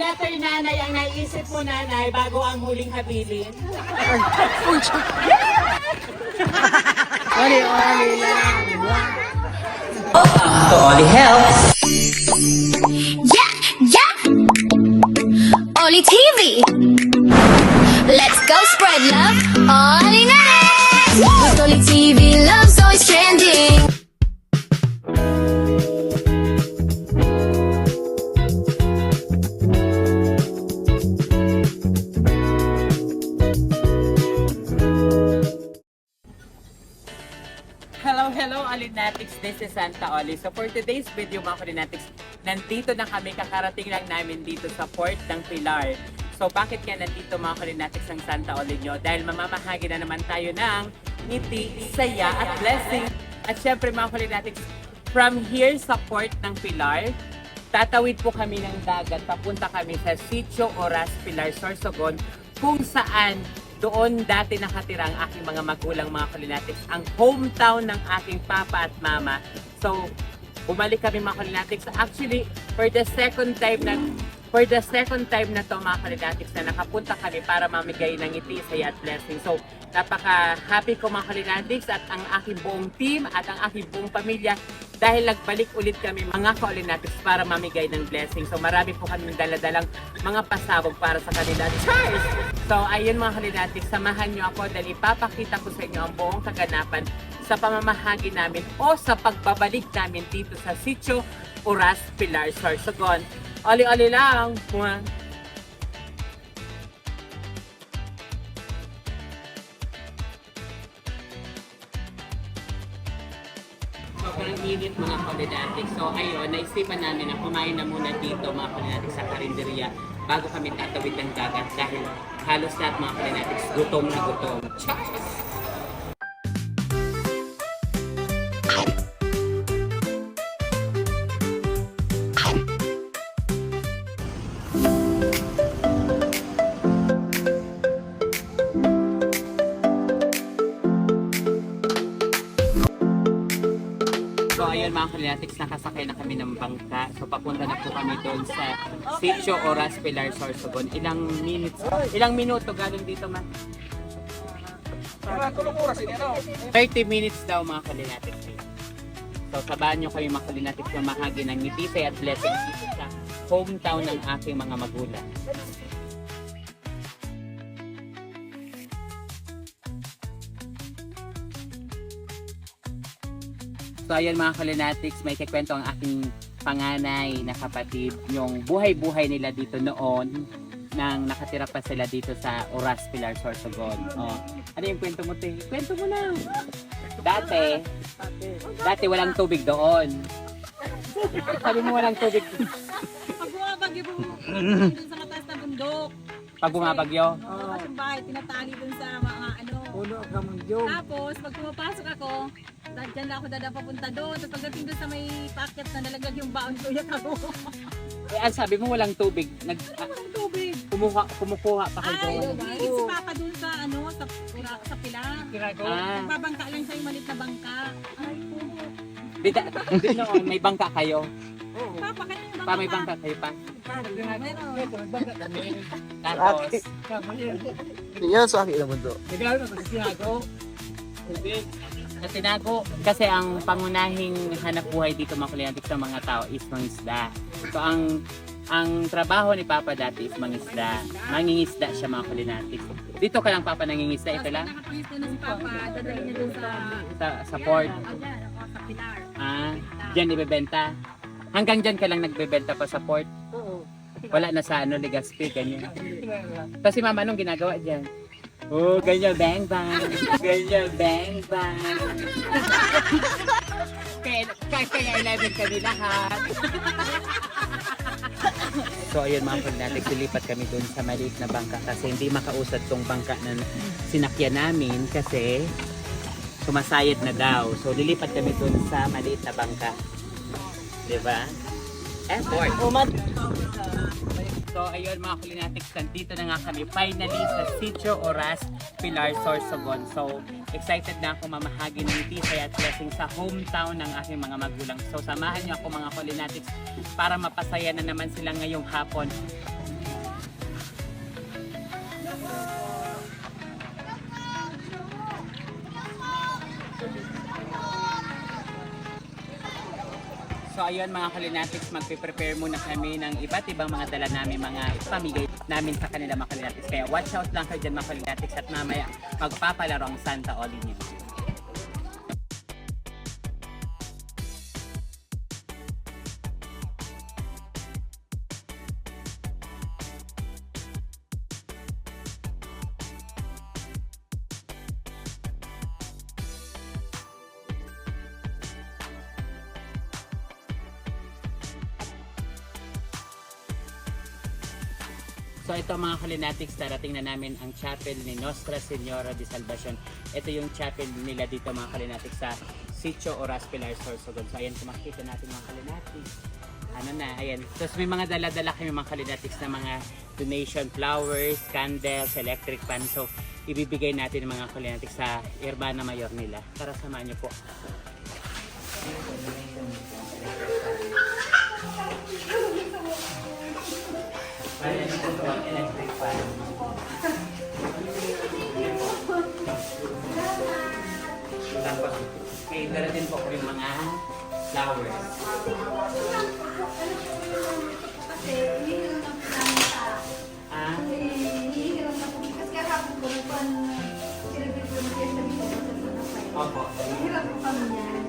Letter nanay ang naisip mo nanay bago ang huling habilin. Oli lang. To Oli helps. Yeah, yeah. Oli TV. Let's go spread love. Oli night. With Oli TV, love's always trending. Hello Olinatics, this is Santa Oli. So for today's video mga Olinatics, nandito na kami, kakarating lang namin dito sa Port ng Pilar. So bakit nga nandito mga Olinatics ang Santa Oli nyo? Dahil mamamahagi na naman tayo ng ngiti, saya at blessing. At syempre mga Olinatics, from here sa Port ng Pilar, tatawid po kami ng dagat, papunta kami sa Sitio Oras, Pilar, Sorsogon, kung saan doon dati nakatira ang aking mga magulang mga Olinatics, ang hometown ng aking papa at mama. So, bumalik kami mga Olinatics. Actually, for the second time na to mga Olinatics na nakapunta kami para mamigay ng ngiti, saya at blessing. So, napaka-happy ko mga Olinatics at ang aking buong team at ang aking buong pamilya dahil nagbalik ulit kami mga Olinatics para mamigay ng blessing. So marami po kami daladalang mga pasabog para sa kanila. Cheers! So ayun mga Olinatics, samahan nyo ako dahil ipapakita ko sa inyo ang buong kaganapan sa pamamahagi namin o sa pagbabalik namin dito sa Sitio Oras, Pilar, Sorsogon. Oli-oli lang! Sobrang init mga Olinatics. So ayun, naisipan namin na kumain na muna dito mga Olinatics sa karinderya bago kami tatawid ng dagat dahil halos lahat mga Olinatics gutom na gutom. Cheers! So ayun mga Olinatics, nakasakay na kami ng bangka. So papunta na po kami doon sa Sitio Oras, Pilar, Sorsogon. Ilang minuto galing dito man? 30 minutes daw mga Olinatics. So sabahan nyo kami mga Olinatics na mahagi ng ngiti, saya at blessing dito sa hometown ng aking mga magulang. So ayan mga Olinatics, may kikwento ang aking panganay na kapatid, yung buhay-buhay nila dito noon nang nakatira pa sila dito sa Oras, Pilar, Sorsogon. Oh. Ano yung kwento mo, te? Kwento mo na! Dati walang tubig doon. Sabi mo walang tubig. Pag bumabagyo po, dun sa mataas na bundok. Pag bumabagyo? Oo, at yung bahay, tinatali dun sa mga ano. Puno ang kamundyong. Tapos, pag pumapasok ako, dyan na ako papunta doon. Tapos pagdating doon sa may packet na nalaglag yung baon ko, yak ako. Eh, sabi mo walang tubig. Walang tubig. Kumukuha pa kayo Ay, doon. higit si Papa doon sa ano, sa pila. Ah. Nagbabangka lang siya yung malit na bangka. Ay, po. Di noon, may bangka kayo. Papa, kanya yung Pa, may bangka kayo pa. Meron. Tapos, Yan sa akin naman to. sa tinago, kasi ang pangunahing hanap buhay dito mga Olinatics sa mga tao is mangisda. So ang trabaho ni Papa dati is mangisda. Mangingisda siya mga Olinatics. Dito ka lang Papa nangingisda, ito lang? Nakapangis na si Papa, dadalhin niya doon Sa port. Ayan, ako sa Pilar. Diyan ibebenta. Hanggang diyan ka lang nagbebenta pa sa port. Oo. Wala na sa Legazpi, ganyan. Kasi mama, anong ginagawa dyan? Oh, ganyan, bang bang. Ganyan, bang bang. kaya 11 kami lahat. So ayun mga Olinatics, silipat kami dun sa maliit na bangka kasi hindi makausad tong bangka na sinakyan namin kasi sumasayad na daw. So lilipat kami dun sa maliit na bangka. Diba? Effort. So ayun mga Olinatics, nandito na nga kami finally sa Sitio Oras, Pilar, Sorsogon. So excited na ako mamahagi ng ngiti, saya at blessing sa hometown ng aking mga magulang. So samahan niyo ako mga Olinatics para mapasaya na naman sila ngayong hapon So ayun mga kalinatics, magpe-prepare muna kami ng iba't ibang mga dala namin, mga pamigay namin sa kanila mga kalinatics. Kaya watch out lang kayo dyan mga kalinatics at mamaya magpapalaro ang Santa Oli niyo. So ito mga kalinatics, darating na namin ang chapel ni Nostra Señora de Salvacion. Ito yung chapel nila dito mga kalinatics sa Sitio Oras Pilar, Sorsogon. So ayan, kung makikita natin mga kalinatics. Ano na, ayan. Tapos may mga dala-dala kami mga kalinatics na mga donation flowers, candles, electric pan. So ibibigay natin mga kalinatics sa Urbana Mayor nila. Para samahan niyo po. Ayan po ito ang electric fan. Tapos, may dala din po ko yung mga flowers. Kasi hinihiram na po namin sa... Ah, Hinihiram na po. Kasi kahapon ko nagpan celebrate ko na fiesta dito sa San opo. Hinihiram po kami niyan.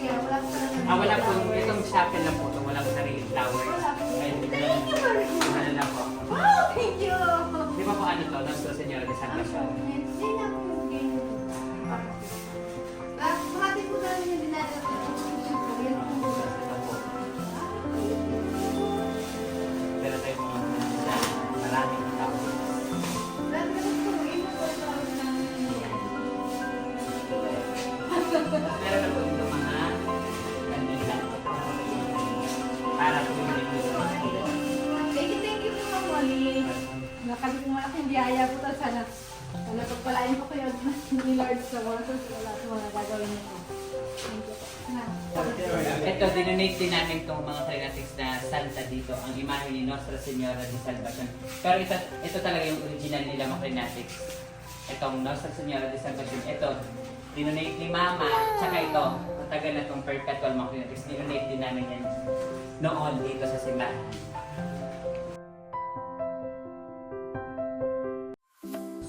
Kaya wala po talaga. Wala po. Itong chapel lang po. Walang sariling flowers. Ayun, wala lang po. Oh, thank you! Di ba po ano to? Nostra Señora de Salvacion. Hindi na po yung game. Bakit po namin yung dinadala ko? Yan po. Ito po. Pero tayo mga maraming tao. Dahil naman po, ino po ito ng... Meron na po ito mga kanila. Para po yung ito sa mga student. Thank you po, Ma'am Molly. Nakali kong malaking biyaya po ito. Sana pagpalain ko kayo ni Lord sa mga gagawin niyo. Thank you po. Ito, dinonate din namin itong mga kalinatics na Santa dito, ang imahe ni Nostra Señora de Salvacion. Pero ito talaga yung original nila mga kalinatics. Itong Nostra Señora de Salvacion, ito, dinonate ni Mama, tsaka ito, matagal na itong perpetual mga kalinatics, dinonate din namin yan noon dito sa simbahan.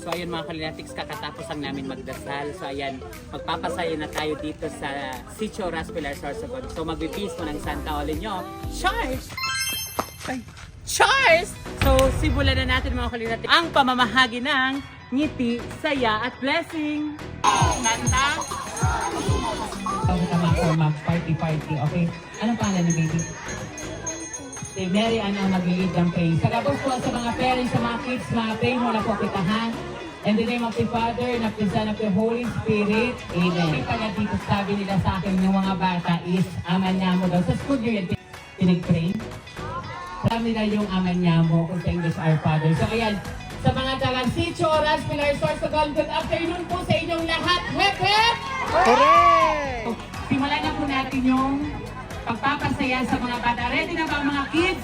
So ayun mga kalinatics, kakatapos lang namin magdasal. So ayan, magpapasaya na tayo dito sa Sitio Oras Pilar, Sorsogon. So magbibis mo ng Santa Oli nyo. Cheers! Ay, cheers! So simulan na natin mga kalinatics ang pamamahagi ng ngiti, saya at blessing. Santa! Tama ko mag-party, okay? Anong pangalan ni baby? Si Mary Ann ang mag-lead ng praise. Sagabos po sa mga parents, sa mga kids, mga pray mo na po kita, ha? In the name of the Father, and of the Son, of the Holy Spirit. Amen. Yung pala dito sabi nila sa akin ng mga bata is, aman niya mo daw. Sa school year yan, pinag-pray. Sabi nila yung aman niya mo kung sa English our Father. So ayan, sa mga tagang Sitio Oras Pilar, Sorsogon, good afternoon po sa inyong lahat. Hep hep! Hooray! Simulan na po natin yung pagpapasaya sa mga bata. Ready na ba ang mga kids?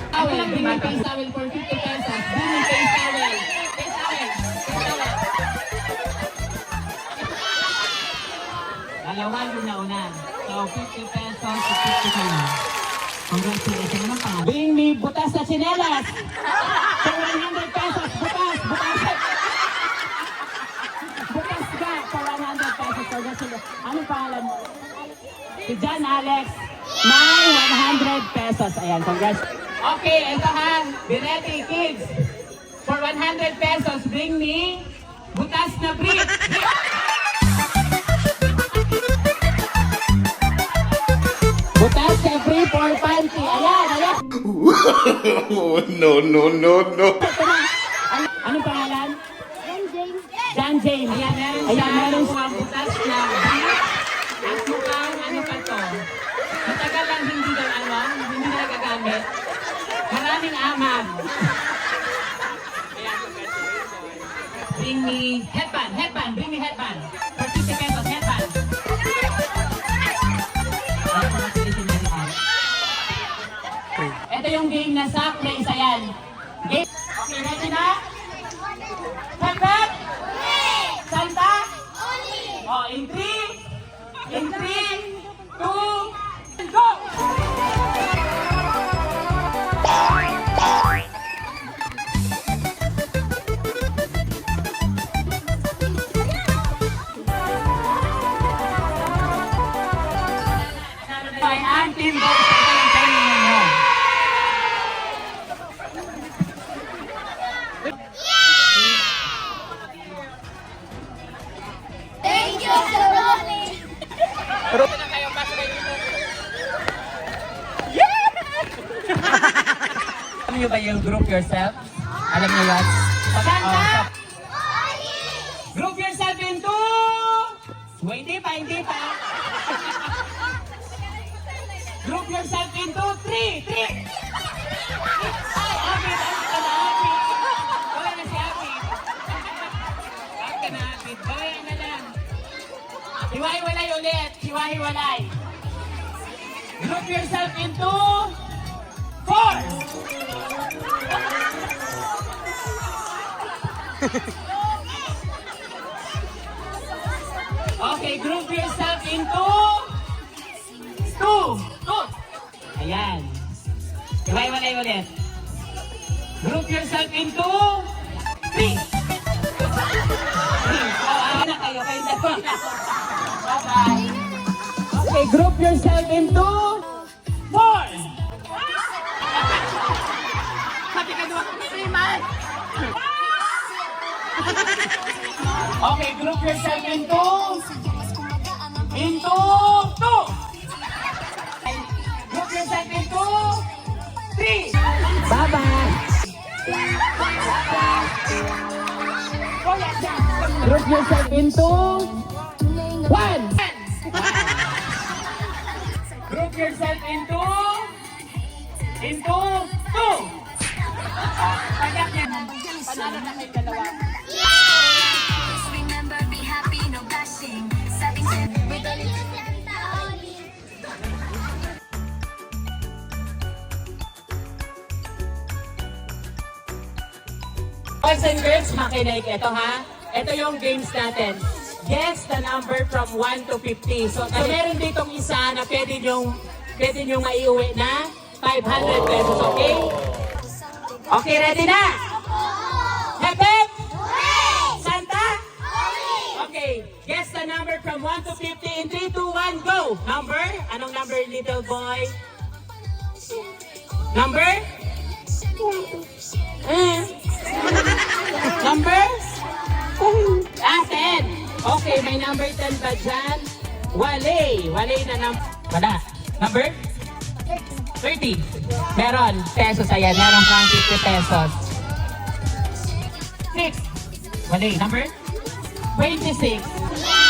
Towel, bring me face towel for 50 pesos. Bring me face towel. Face towel. Face towel. Dalawa yung nauna. So, 50 pesos to 50 kayo. Congratulations naman pa. Bring me butas na tsinelas. So, 100 pesos. Butas. Butas. Butas ka. So, 100 pesos. Congratulations. Anong pangalan mo? Si John Alex. May 100 pesos. Ayan, congrats. Okay, ito ha. Be ready, kids. For 100 pesos, bring me butas na brief. Butas na brief for panty. Ayan, ayan. Oh, no. Anong pangalan? John James. John James. Ayan, meron siya butas na brief. At mukhang ano pa to. Matagal lang hindi daw hindi na nagagamit. Maraming amag. Bring me headband. Bring me headband. For 50 pesos, headband. Ito yung game na sack place, ayan. Okay, ready na? Hep! Santa? Oh, in 3, 2, go! By ang team go sa ng training ninyo. Thank you, Saroli. Alam niyo ba yung group yourself? Alam niyo yan? Santa! Group yourself into... Hindi pa. Group yourself into 3. Ay, Apit! Wala na si Apit. Wala na Apit. Bawaya na lang. Hiwa-hiwalay ulit. Hiwa-hiwalay. Group yourself into 4. Okay, group yourself into 2. Ayan. Hiwa-hiwalay ulit. Group yourself into 3. Na kayo dalawa na. Bye-bye. Okay, group yourself into 4. Sabi ka doon, 3 man. Okay, group yourself into 2. Group yourself into 3. Bye-bye. Group yourself into 1. Group yourself into 2. Pagkat yan. Panalo na kayo dalawa. Remember, be happy, no blushing. Sabi sa Boys and girls, makinig. Ito ha. Ito yung games natin. Guess the number from 1 to 50. So meron ditong isa na pwede nyong maiuwi na 500 pesos, okay? Okay, ready na? Hep! Santa? Okay, guess the number from 1 to 50 in 3, 2, 1, go! Number? Anong number, little boy? Number? Number? 10. Okay, may number 10 ba dyan? Wale na wala. Number? 30. Meron. Pesos, ayan. Meron kang 50 pesos. 6. Wale. Number? 26.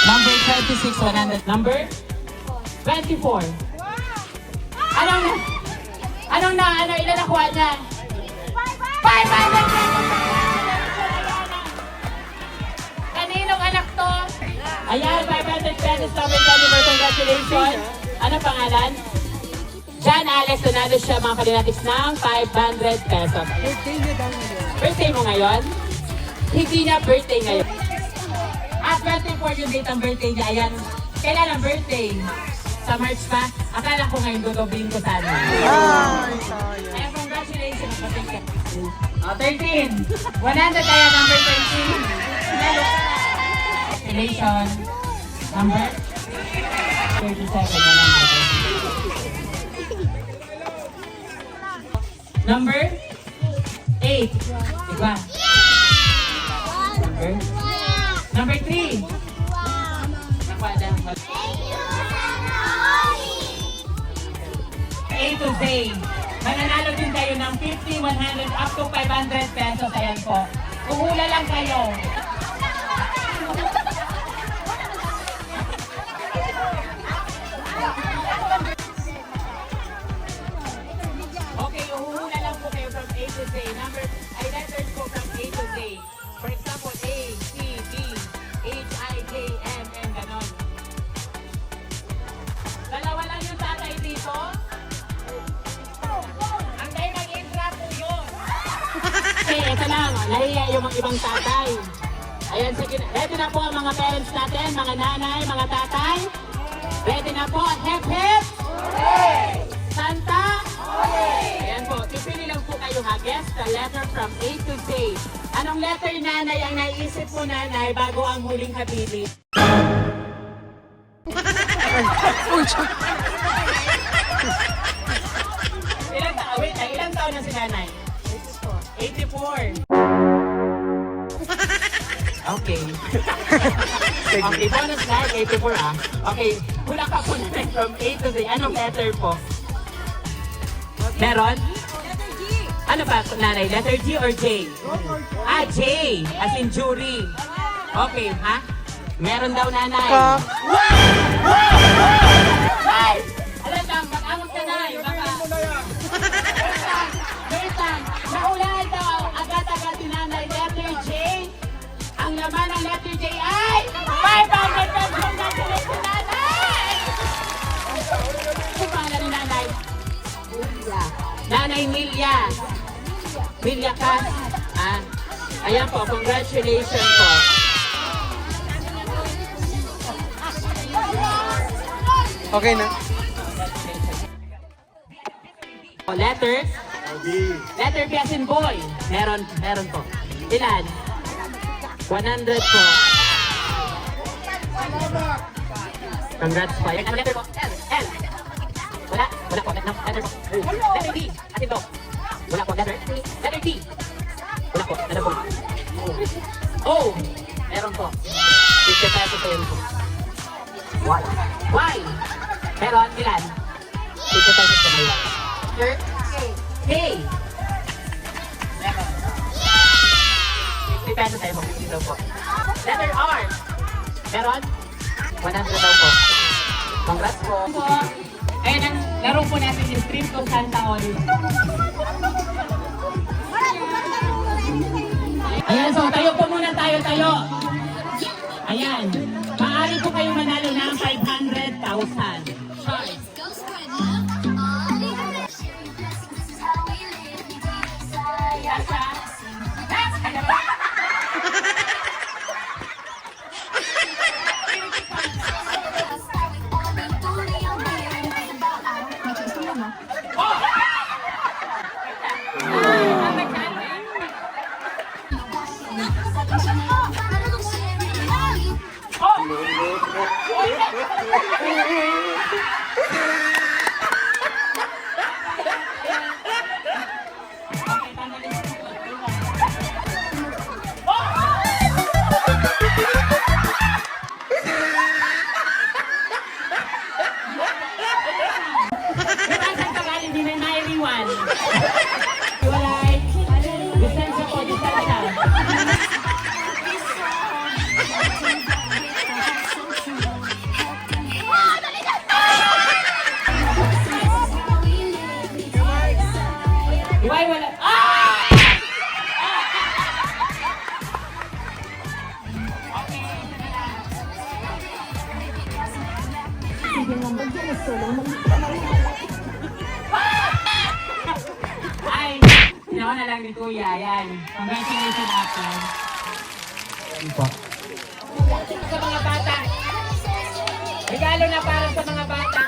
Number 26, 100. Number? 24. Ilan nakuha niya? 500 pesos! Kaninong anak to? Ayan, 500 pesos kami Jennifer. Congratulations. Ano pangalan? John Alex, nanalo siya mga kalinatics ng 500 pesos. Birthday mo ngayon? Hindi niya birthday ngayon. At 24 yung date ang birthday niya. Ayan. Kailan ang birthday? Sa March pa? Akala ko ngayon gugawin ko sana. Ayan, congratulations. 13. 100 kaya number 13. Congratulations. Number 37. Number 8. Diba? Number 3. A to Z. Mananalo din kayo ng 50, 100, up to 500 pesos. Ayan po. Uhula lang kayo. Okay, uhula lang po kayo from A to Z. Letters po from A to Z. For example, A, C, D, H, I, J, M, N, ganon. Dalawa lang yung tatay dito. Ang kayo mag-intra po yun. Okay, ito lang. Nahiya yung mga ibang tatay. Ayan, sige. Ready na po ang mga parents natin, mga nanay, mga tatay. Ready na po. Hep, hep! Santa? Ayan po. Pipili lang po kayo ha. Guess the letter from A to Z. Anong letter, nanay, ang naisip mo, nanay, bago ang huling habili? Ilang taon na si nanay? 84. Okay. Okay, bonus na 84 ah. Okay, hula ka po natin from A to Z. Anong letter po? Meron? Ano ba, nanay? Letter G or J? Ah, J. As in jury. Okay, ha? Meron daw, nanay. Ay! Alam lang, mag-angot ka na. Yung baka... Wait lang. Naulaan daw agad-agad ni nanay. Letter J. Ang laman ng letter J ay 500 pesos. Congratulations, nanay! Ano pangalan ni nanay? Nanay Milya. Milya ka. Ah, ayan po, congratulations po. Okay na. Letters? Letter B as in boy. Meron po. Ilan? 100 po. Congrats po. Yan ang letter po. L. Wala po. Letter po. Letter D. As in dog. Wala po. Letter D. Wala po. Letter po. O. Meron po. 50 pesos sa yun po. Y. Meron. Ilan? 50 pesos sa may Y. K. Meron. 50 pesos tayo po. 50 daw po. Letter R. Meron? 100 daw po. Congrats po. Ayan ang laro po natin yung Stream to Santa Olive. Ayan, so tayo po muna tayo. Ayan. Maaari po kayong manalo ng 500,000. Sorry. Go spread love. All in a share your blessings. This is how we live. We do Ay, ginawa na lang ni Kuya. Yan. Congratulations, Apple. Sa mga bata. Regalo na para sa mga bata.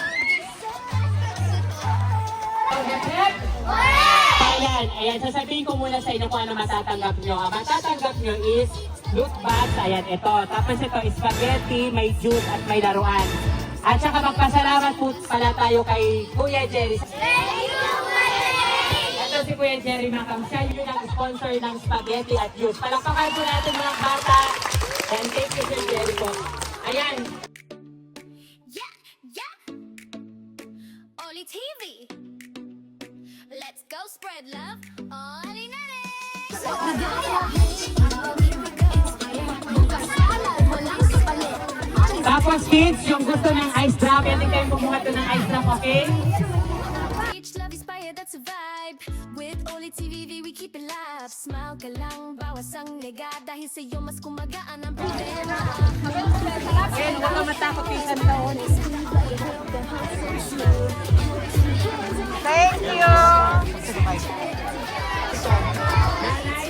Ayan, sasabihin ko muna sa inyo kung ano matatanggap nyo. Ang matatanggap nyo is loot bags. Ayan, ito. Tapos ito, spaghetti, may juice at may laruan. At saka magpasalamat po pala tayo kay Kuya Jerry. Ito si Kuya Jerry Macam. Siya yung nag-sponsor ng spaghetti at juice. Palakpakan po natin mga bata. And thank you, Kuya Jerry po. Ayan. Yeah, yeah. Oli TV. Let's go spread love. Oli Tapos kids, yung gusto ng ice drop, pwede kayong kumuha to ng ice drop, okay? Each love inspired, that's a vibe. With Oli TVV, we keep it live. Smile ka lang, bawas ang nega. Dahil sa'yo, mas kumagaan ang problema. Ayan, huwag ka matakot pisan taon. Thank you! Nanay,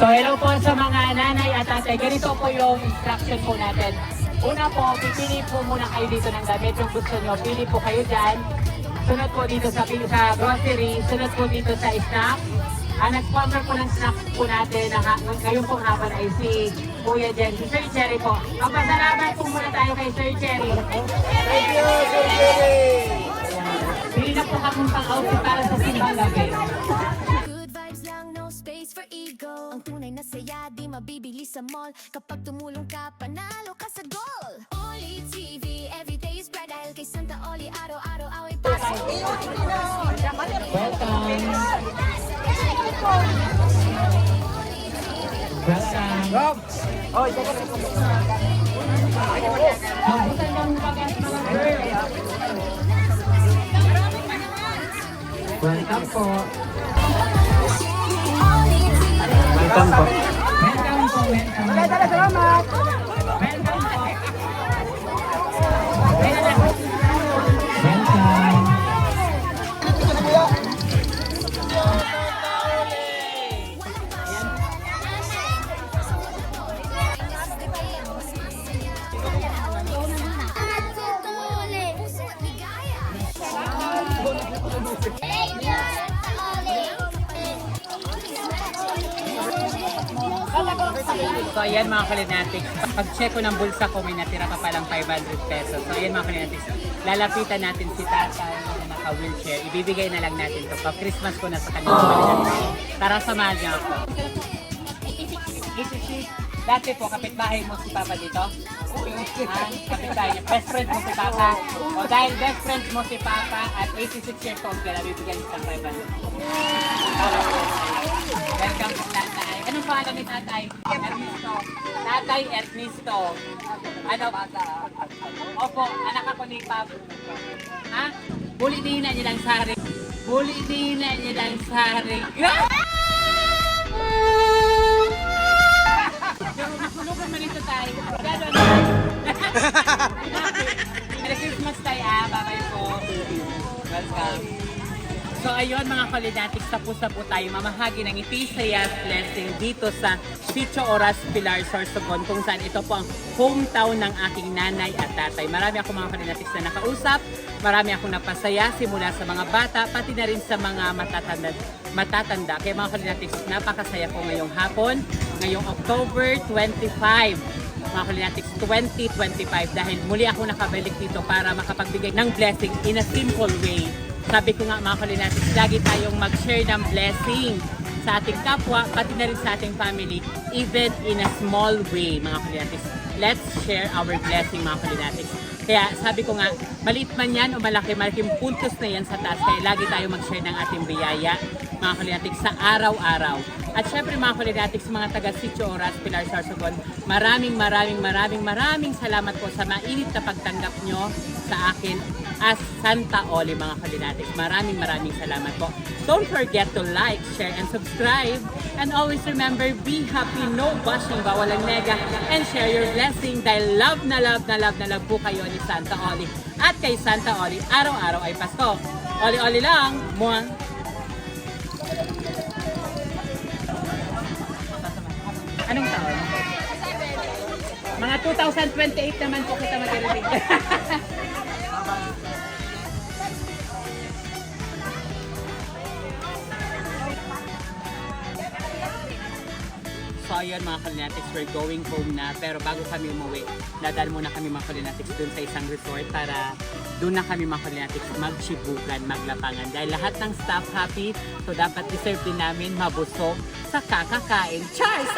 So hello po sa mga nanay at tatay. Ganito po yung instruction po natin. Una po, pipili po muna kayo dito ng damit yung gusto nyo. Pili po kayo dyan. Sunod po dito sa grocery. Sunod po dito sa snack. Ang nag-sponsor po ng snack po natin ngayon pong hapon ay si Kuya Jen, si Sir Cherry po. Magpasalamat po muna tayo kay Sir Cherry. Thank you, Sir Jerry! Pili na po kami pang outfit para sa simbang gabi. Good vibes lang, no space for ego. Ang tunay na saya, di mabibili sa mall. Kapag tumulong ka, panalo ka sa goal. Oli TV, everyday is bright. Dahil kay Santa Oli, araw-araw away pa. Welcome. Welcome. Rob! Mabutan lang mga girl. Welcome po. Welcome po. Welcome po, welcome. Salamat! Welcome po. Welcome. So ayan mga kalinatics, pag-check ko ng bulsa ko may natira pa palang 500 pesos. So ayan mga kalinatics, lalapitan natin si tatay na naka-wheelchair. Ibibigay na lang natin to. Pa-Christmas ko na sa kanya. Tara, samahan niya ako. Dati po, kapitbahay mo si Papa dito? Kapitbahay niya. Best friend mo si Papa. O dahil best friend mo si Papa at 86 years old ka na, bibigyan isang 500. Welcome po tatay. Anong pangalan ni tatay? Ernesto. Tatay Ernesto. Ano? Opo, anak ako ni Papa. Ha? Bulitin na niya lang sari. Bulitin na niya lang sari. Nakulog naman ito tayo. Gano'n. Merry Christmas tayo Bye-bye po. Welcome. So ayun mga kalinatics, tapos na po tayo mamahagi ng Itisayas blessing dito sa Sitio Oras, Pilar, Sorsogon, kung saan ito po ang hometown ng aking nanay at tatay. Marami ako mga kalinatics na nakausap, marami akong napasaya simula sa mga bata, pati na rin sa mga matatanda. Kaya mga kalinatics, napakasaya po ngayong hapon, ngayong October 25. Mga kalinatics 2025 dahil muli ako nakabalik dito para makapagbigay ng blessing in a simple way. Sabi ko nga mga kalinatics, lagi tayong mag-share ng blessing sa ating kapwa, pati na rin sa ating family, even in a small way mga kalinatics. Let's share our blessing mga kalinatics. Kaya sabi ko nga, maliit man yan o malaki, malaking puntos na yan sa taas. Kaya lagi tayo mag-share ng ating biyaya mga kalinatics sa araw-araw. At syempre mga kalinatics, mga taga Sitio Oras, Pilar, Sorsogon, maraming salamat po sa mainit na pagtanggap nyo sa akin as Santa Oli mga kalinatics. Maraming salamat po. Don't forget to like, share, and subscribe. And always remember, be happy, no bashing, bawal ang nega, and share your blessing dahil love na love po kayo ni Santa Oli. At kay Santa Oli, araw-araw ay Pasko. Oli-oli lang! Mua! Anong taon? Mga 2028 naman po kita mag-release. So ayun mga kalinatics, we're going home na. Pero bago kami umuwi, dadaan muna kami mga kalinatics dun sa isang resort para doon na kami mga kalinatics magsibugan, maglapangan. Dahil lahat ng staff happy, so dapat deserve din namin mabusog sa kakakain. Cheers!